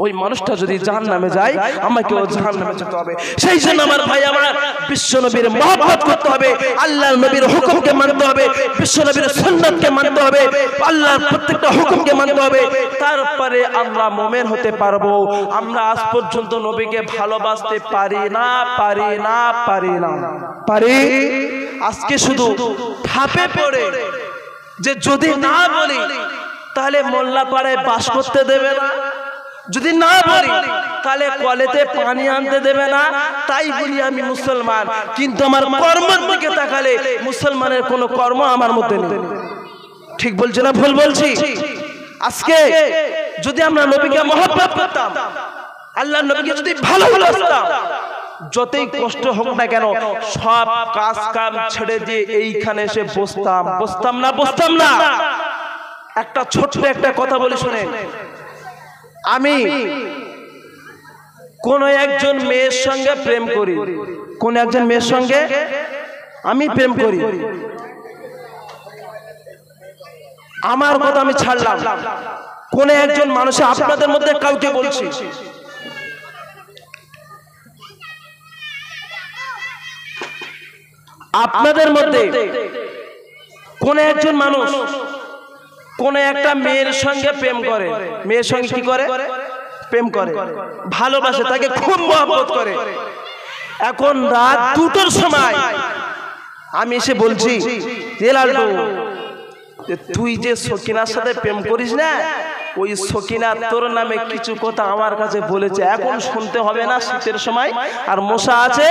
ওই মানুষটা যদি জাহান্নামে যায়, আমাকেও জাহান্নামে যেতে হবে। সেই জন্য আমার ভাই আমার, বিশ্ব নবীর মহব্বত করতে হবে, আল্লাহর নবীর হুকুমকে মানতে হবে, বিশ্ব নবীর সুন্নাতকে মানতে হবে, আল্লাহর প্রত্যেকটা হুকুমকে মানতে হবে, তারপরে আমরা মুমিন হতে পারবো। আমরা আজ পর্যন্ত নবীকে ভালোবাসতে পারি না, পারি না, পারি না, পারি। আজকে শুধু ঠাপে পড়ে যে যদি না বলি তাহলে মোল্লাপাড়ায় বাস করতে দেবে না, যদি না বলি তাহলে কলেতে পানি আনতে দেবে না, তাই বলি আমি মুসলমান। কিন্তু আমার কর্মের দিকে তাকালে মুসলমানের কোনো কর্ম আমার মধ্যে নেই। ঠিক বলছি না ভুল বলছি? আজকে যদি আমরা নবীকে মহব্বত করতাম, আল্লাহর নবীকে যদি ভালোবাসতাম, যতই কষ্ট হোক না কেন সব কাজ কাম ছেড়ে দিয়ে এইখানে এসে বসতাম, বসতাম না, বসতাম না। একটা ছোট্ট একটা কথা বলি শুনেন, আমি কোন একজন মেয়ের সঙ্গে প্রেম করি, কোন একজন মেয়ের সঙ্গে আমি প্রেম করি, আমার কথা আমি ছাড়লাম, কোন একজন মানুষ, আপনাদের মধ্যে কাউকে বলছি, আপনাদের মধ্যে কোন একজন মানুষ কোন একটা মেয়ের সঙ্গে প্রেম করে, মেয়ের সঙ্গে কি করে? প্রেম করে, ভালোবাসে, তাকে খুব মহব্বত করে। এখন রাত 2টার সময় আমি এসে বলছি, তুই যে সকিনার সাথে প্রেম করিস না, ওই সকিনা তোর নামে কিছু কথা আমার কাছে বলেছে, এখন শুনতে হবে না, শীতের সময় আর মশা আছে,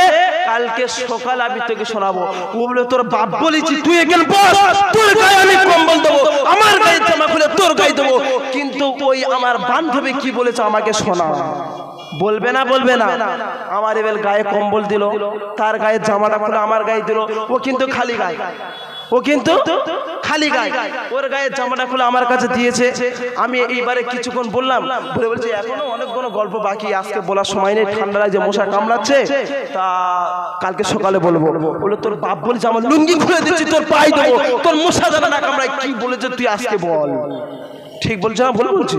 কালকে সকাল আমি তোকে শোনাবো। ও বলে, তোর বাপ বলেছি, তুই এখানে বস, তোর গায়ে আমি কম্বল দেবো, আমার গায়ে জামা খুলে তোর গায়ে দেবো, কিন্তু ওই আমার বান্ধবী কি বলেছে আমাকে শোনা। বলবে না, বলবে না? আমার এবার গায়ে কম্বল দিল, তার গায়ে জামাটা খুলে আমার গায়ে দিল, ও কিন্তু খালি গায়ে। ও কিন্তু খালি গায়ে, ওর গায়ে জামাটা খুলে আমার কাছে দিয়েছে। আমি এইবারে কিছুক্ষণ বললাম, বলে বলছি এখনো অনেকগুলো গল্প বাকি, আজকে বলার সময় নেই, ঠান্ডা লাগছে, মশা কামড়াচ্ছে, তা কালকে সকালে বলবো। বলে তোর বাপ বলেছে আমার লুঙ্গি খুলে দিচ্ছি, তোর পাই দেবো, তোর মশা জানা না কামড়ায়, কি বলেছে তুই আজকে বল। ঠিক বলছে না ভুল বলছি?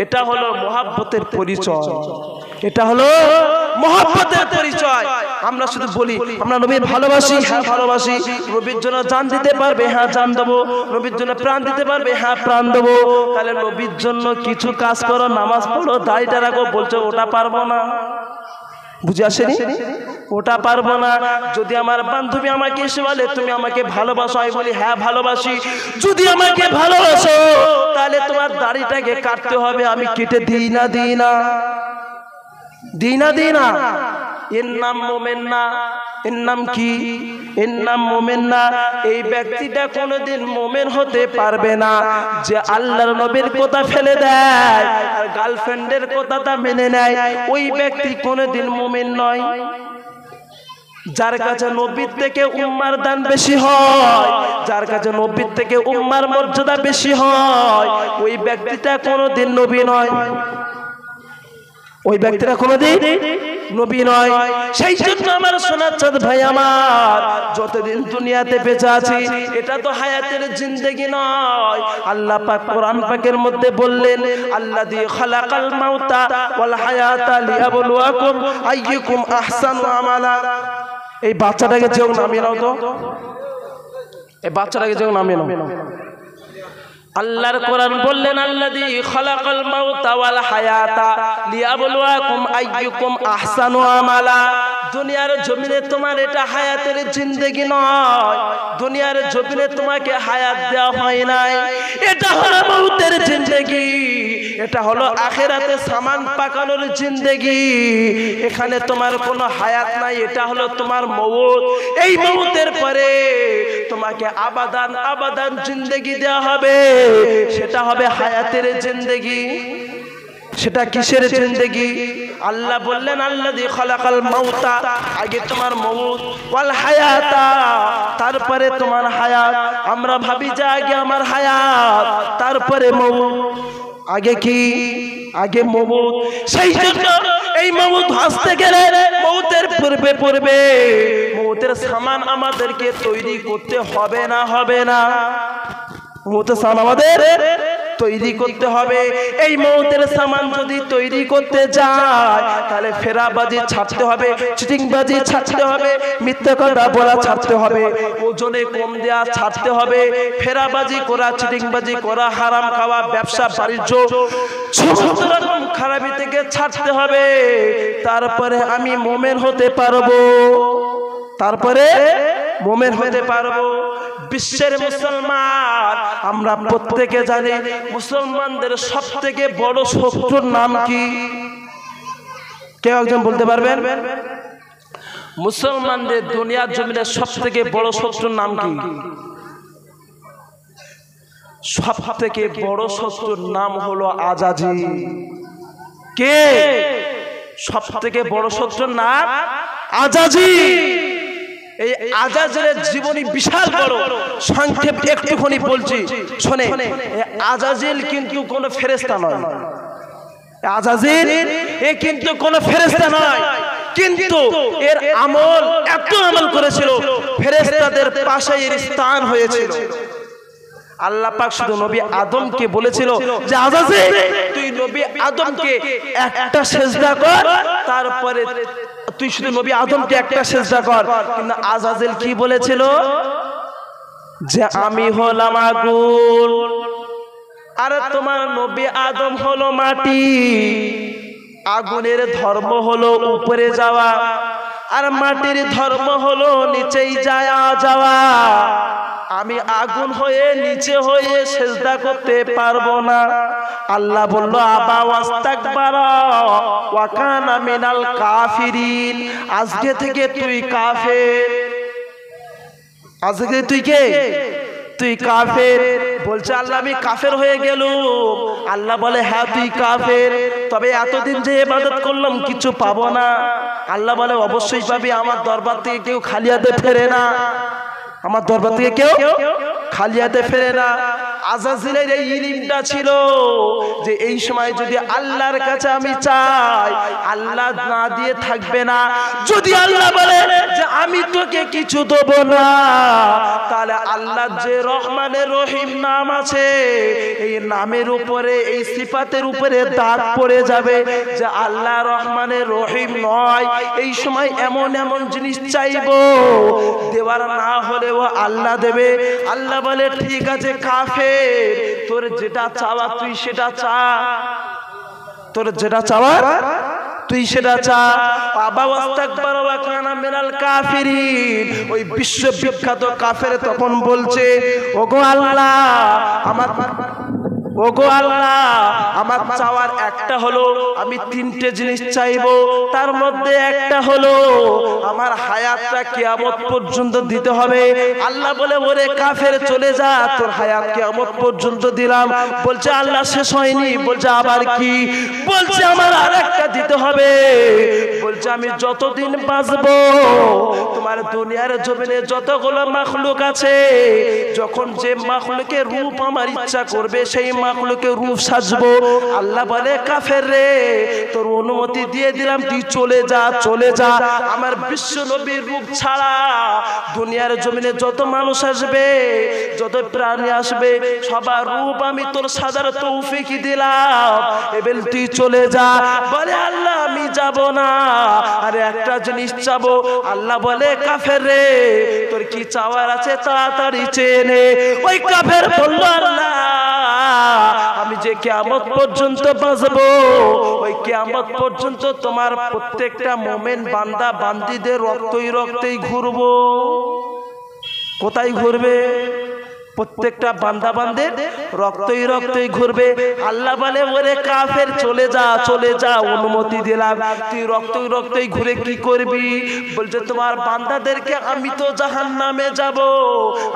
এটা হলো মহব্বতের পরিচয়, এটা হলো মহব্বতের পরিচয়। আমরা শুধু বলি আমরা নবীর ভালোবাসি, হ্যাঁ ভালোবাসি। নবীর জন্য জান দিতে পারবে, হ্যাঁ জান দেবো। নবীর জন্য প্রাণ দিতে পারবে, হ্যাঁ প্রাণ দেবো। তাহলে নবীর জন্য কিছু কাজ করো, নামাজ পড়ো, দাড়িটা রাখো, বলছো ওটা পারবো না। বুঝে আসেনি? ওটা পারবো না। যদি আমার বান্ধবী আমাকে এসে বলে তুমি আমাকে ভালোবাসো, আমি বলি হ্যাঁ ভালোবাসি। যদি আমাকে ভালোবাসো তাহলে তোমার দাড়িটাকে কাটতে হবে, আমি কেটে দিই না, দিই না, দিই না, দিই না। এর নাম মোমেন না। এর নাম কি? এর নাম মোমেন না। এই ব্যক্তিটা কোনোদিন মোমেন হতে পারবে না যে আল্লাহর নবীর কথা ফেলে দেয় আর গার্লফ্রেন্ডের কথাটা মেনে নেয়। ওই ব্যক্তি কোনোদিন মোমেন নয়। যার কাছে নবীর থেকে উম্মার দান বেশি হয়, যার কাছে নবীর থেকে উম্মার মর্যাদা বেশি হয়, ওই ব্যক্তিটা কোনোদিন নবী নয়। ওই ব্যক্তিরা কোনোদিন নবী নয়। সেই জন্য আমার সোনার চাঁদ ভাই আমার, যতদিন দুনিয়াতে বেঁচে আছি এটা তো হায়াতের জিন্দেগি নয়। আল্লাহ পাক কোরআন পাকের মধ্যে বললেন আল্লাযী খালাকাল মাউতা ওয়াল হায়াতা লিয়াবলুয়াকুম আইয়ুকুম আহসানু আমালা। এই বাচ্চাটাকে যেও নামিয়ে নাও তো, এই বাচ্চাটাকে যেও নামিয়ে নাও। আল্লাহর কোরআন বললেন আল্লাযী খালাকাল মাউতা ওয়াল হায়াতা লিয়াবলুয়াকুম আইয়ুকুম আহসানু আমালা। দুনিয়ার জমিনে তোমার এটা হায়াতের জিন্দেগি নয়, দুনিয়ার জমিনে তোমাকে হায়াত দেওয়া হয় নাই, এটা হলো মউতের জিন্দেগি, এটা হলো আখিরাতে সামান পাকানোর জিন্দেগি। এখানে তোমার কোনো হায়াত নাই, এটা হলো তোমার মউত। এই মউতের পরে তোমাকে আবাদান আবাদান জিন্দেগি দেওয়া হবে, সেটা হবে হায়াতের জিন্দেগি। সেটা কিসের জিন্দেগি? আল্লাহ বললেন আল্লাযী খালাকাল মাউতা, আগে তোমার মউত, ওয়াল হায়াতা, তারপরে তোমার হায়াত। আমরা ভাবি যে আগে আমার হায়াত তারপরে মউত। আগে কি? আগে মউত। সেই জন্য এই মউত আসতে গেলে মউতের পূর্বে পূর্বে মউতের সামান আমাদেরকে তৈরি করতে হবে না? হবে না? মউতের সামান আমাদের তৈরি করতে হবে। এই মউতের সামান যদি তৈরি করতে যায় তাহলে ফেরাবাজি ছাড়তে হবে, চিটিংবাজি ছাড়তে হবে, মিথ্যা কথা বলা ছাড়তে হবে, ওজনে কম দেয়া ছাড়তে হবে, ফেরাবাজি করা, চিটিংবাজি করা, হারাম খাওয়া, ব্যবসা বাণিজ্য সমস্ত রকম খারাপি থেকে ছাড়তে হবে। তারপরে আমি মোমেন হতে পারবো, তারপরে মোমেন হতে পারবো। বিশ্বের মুসলমান আমরা প্রত্যেকে জানি মুসলমানদের সবথেকে বড় শত্রুর নাম কি? কেউ একজন বলতে পারবেন? মুসলমানদের দুনিয়ার জমিনে সবথেকে বড় শত্রুর নাম কি? সবথেকে বড় শত্রুর নাম হলো আজাজিল। কে? সবথেকে বড় শত্রুর নাম আজাজিল। এই আজাজিলের জীবনী বিশাল বড়, সংক্ষেপ একটুখানি বলছি শোনে। আজাজিল কিন্তু কোনো ফেরেশতা নয়, আজাজিল এ কিন্তু কোনো ফেরেশতা নয়, কিন্তু এর আমল এত আমল করেছিল ফেরেশতাদের পাশে এর স্থান হয়েছিল। আল্লাহ পাক শুধু নবী আদমকে বলেছিল যে আজাজিল তুই নবী আদমকে একটা সিজদা কর, তারপরে তুই শুধু নবী আদমকে একটা সিজদা কর। কিন্তু আজাজিল কি বলেছিল? যে আমি হলাম আগুন আর তোমার নবী আদম হলো মাটি। আগুনের ধর্ম হলো উপরে যাওয়া আর মাটির ধর্ম হলো নিচেই যাওয়া। আমি আগুন হয়ে নিচে হয়ে সিজদা করতে পারবো না। আল্লাহ বলল আবা ওয়াস্তাকবারা ওয়া কানা মিনাল কাফিরিন। আজকে থেকে তুই কাফের। আজকে তুই কে? তুই কাফের। বলছে আল্লাহ আমি কাফের হয়ে গেলুম। আল্লাহ বলে হ্যাঁ তুই কাফের, তবে এতদিন যে ইবাদত করলাম কিছু পাবো না। আল্লাহ বলে অবশ্যই পাবি, আমার দরবার থেকে কেউ খালি হাতে ফেরে না। আমার দরবার থেকে কেউ খালি হাতে ফেরে না। আজাজিলের এই ইলমটা ছিল যে এই সময় যদি আল্লাহর কাছে আমি চাই, আল্লাহ না দিয়ে থাকবে না। যদি আল্লাহ বলে যে আমি তোকে কিছু দেব না, তাহলে আল্লাহ যে রহমানের রহিম নাম আছে, এই নামের উপরে, এই সিফাতের উপরে দাগ পড়ে যাবে যে আল্লাহ রহমানের রহিম নয়। এই সময় এমন এমন জিনিস চাইবো, দেওয়ার না হলেও আল্লাহ দেবে। আল্লাহ বলে ঠিক আছে কাফের, তোর যেটা চাওয়া তুই সেটা চা, তোর যেটা চাওয়া তুই সেটা চা। বাবা ওয়াস্তাকবারা ওয়া কানা মিনাল কাফিরিন, ওই বিশ্ববিখ্যাত কাফের তখন বলছে ওগো আল্লাহ আমার, ওগো আল্লাহ আমার চাওয়ার একটা হলো আমি তিনটে জিনিস চাইবো, তার মধ্যে একটা হলো আমার হায়াতটা কিয়ামত পর্যন্ত দিতে হবে। আল্লাহ বলে ওরে কাফের চলে যা, তোর হায়াত কিয়ামত পর্যন্ত দিলাম। বলছে আল্লাহ শেষ হয়নি, বলছে আবার কি? বলছে আমার আরেকটা দিতে হবে। বলছে আমি যতদিন বাঁচবো তোমার দুনিয়ার জমিনে যতগুলো মাখলুক আছে, যখন যে মাখলুকের রূপ আমার ইচ্ছা করবে সেই মাখলুকের রূপ সাজবো। আল্লাহ বলে কাফের রে তোর অনুমতি দিয়ে দিলাম, তুই চলে যা, চলে যা। আমার বিশ্ব নবীর রূপ ছাড়া দুনিয়ার জমিনে যত মানুষ আসবে, যত প্রাণী আসবে, সবার রূপ আমি তোর সাজার তৌফিক দিলাম, এবেল তুই চলে যা। বলে আল্লাহ আমি যাব না, আরে একটা জিনিস চাবো। আল্লাহ বলে কাফের রে তোর কি চাওয়ার আছে তাড়াতাড়ি চেয়ে নে। ওই কাফের বলল আল্লাহ আমি যে কিয়ামত পর্যন্ত বাঁচবো, ওই কিয়ামত পর্যন্ত তোমার প্রত্যেকটা মুমিন বান্দা বান্দীদের রক্তই রক্তেই ঘুরবো। কোথায় ঘুরবে? প্রত্যেকটা বান্দা বান্দের রক্তই রক্তই ঘুরবে। আল্লাহ বলে ওরে কাফের চলে যা, চলে যা, অনুমতি দিলাম। তুই রক্তই রক্তই ঘুরে কি করবি? বলছে তোমার বান্দাদেরকে আমি তো জাহান্নামে যাব,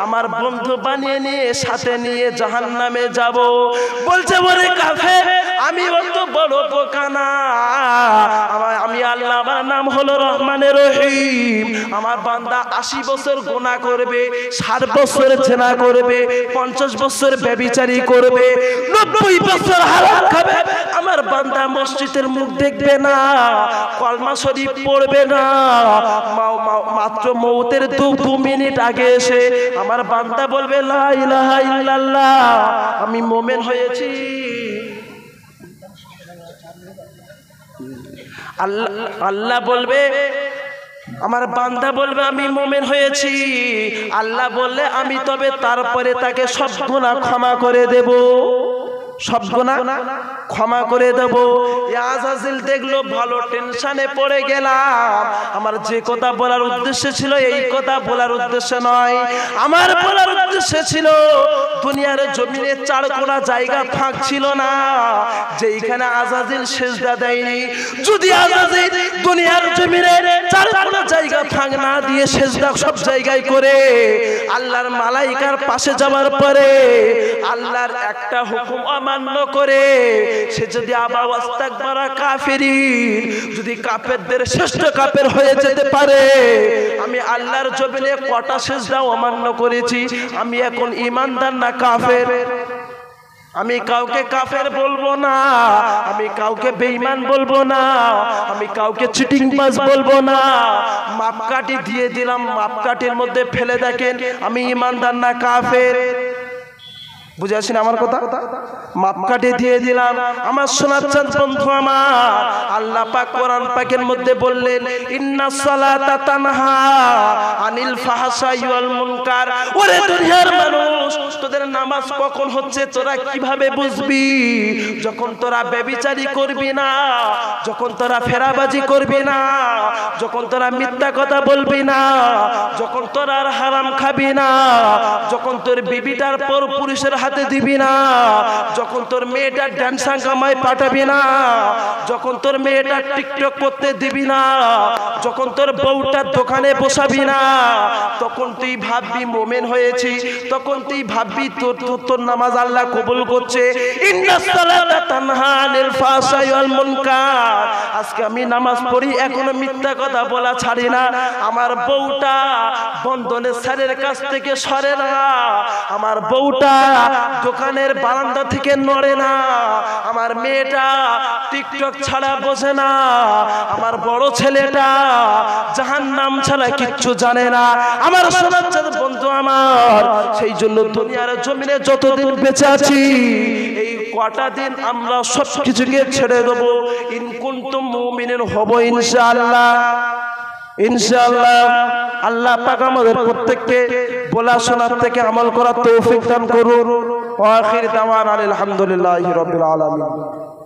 আমার বন্ধু বানিয়ে নিয়ে সাথে নিয়ে জাহান্নামে যাব। বলছে ওরে কাফের আমি অত বড় বোকা না, আমি আল্লাহ, আমার নাম হলো রহমানের রহিম। আমার বান্দা 80 বছর গুনাহ করবে, 60 বছর জেনা করবে, 50 বছর ব্যভিচারী করবে, 90 বছর হারাম খাবে। আমার বান্দা মসজিদের মুখ দেখবে না, কলমা শরীফ পড়বে না, মাত্র মৌতের 2 মিনিট আগে এসে আমার বান্দা বলবে লা ইলাহা ইল্লাল্লাহ, আমি মুমিন হয়েছি। আল্লাহ বলবে, আমার বান্দা বলবে আমি মুমিন হয়েছি। আল্লাহ বললে আমি তবে তারপরে তাকে সব গুনাহ ক্ষমা করে দেব, সব গুনাহ ক্ষমা করে দেব। আজাজিল দেখলো ভালো টেনশনে পড়ে গেলাম। আমার যে কথা বলার উদ্দেশ্য ছিল এই কথা বলার উদ্দেশ্য নয়, আমার বলার উদ্দেশ্য ছিল দুনিয়ার জমিনে 4 কোনা জায়গা ফাঁক ছিল না যেখানে আজাজিল সেজদা দেয়নি। যদি আজাজিল দুনিয়ার জমিনে 4 কোনা জায়গা ফাঁক না দিয়ে সেজদা সব জায়গায় করে আল্লাহর মালাইকার পাশে যাওয়ার পরে আল্লাহর একটা হুকুম অমান্য করে সে যদি আবা ওয়াস্তাকবারা কাফিরিন, যদি কাফেরদের শ্রেষ্ঠ কাফের হয়ে যেতে পারে, আমি আল্লাহর জমিনে কটা সেজদা অমান্য করেছি, আমি এখন ঈমানদার না কাফের? আমি কাউকে কাফের বলবো না, আমি কাউকে বেঈমান বলবো না, আমি কাউকে চিটিংবাজ বলবো না। মাপকাঠি দিয়ে দিলাম, মাপকাঠির মধ্যে ফেলে দেখেন আমি ঈমানদার না কাফের। বুঝে আসেন আমার কথা? মাপকাঠি দিয়ে দিলাম। আমার শোনাচ্ছেন বন্ধু আমার, আল্লাহ পাক কোরআন পাকের মধ্যে বললেন ইন্নাস সালাতা তানহা আনিল ফাহশাই ওয়াল মুনকার। ওরে দুনিয়ার মানুষ, তোদের নামাজ কখন হচ্ছে তোরা কিভাবে বুঝবি? যখন তোরা ব্যভিচারী করবি না, যখন তোরা ফেরাবাজি করবি না, যখন তোরা মিথ্যা কথা বলবি না, যখন তোরা হারাম খাবি না, যখন তোর বিবিটার পর পুরুষের হাত হাতে দিবি না, যখন তোর মেয়েটা ড্যান্সার কামায় পাঠাবি না, যখন তোর মেয়েটা টিকটক করতে দিবি না, যখন তোর বউটার দোকানে বসাবি না, তখন তুই ভাববি মোমেন হয়েছি, তখন তুই ভাববি তোর নামাজ আল্লাহ কবুল করছে। ইন্নাস সালাতা তানহা আনিল ফাহশাই ওয়াল মুনকার। আজকে আমি নামাজ পড়ি, এখনো মিথ্যা কথা বলা ছাড়ি না। আমার বউটা বন্ধনের স্যারের কাছ থেকে সরে না, আমার বউটা দোকানের বারান্দা থেকে নড়ে না, আমার মেয়েটা টিকটক ছাড়া বোঝে না, আমার বড় ছেলেটা জাহান্নাম ছাড়া কিচ্ছু জানে না। আমার সোনার বন্ধু আমার, সেই জন্য দুনিয়ার জমিনে যতদিন বেঁচে আছি, এই কটা দিন আমরা সব কিছুকে ছেড়ে দেবো। ইন কুনতুম মুমিনিন হব ইনশাআল্লাহ, ইনশাআল্লাহ। আল্লাহ পাক আমাদের প্রত্যেককে বলা শোনার থেকে আমল করার তৌফিক দান করুন। ওয়া আখির দাওয়ানা আলহামদুলিল্লাহি রাব্বিল আলামিন।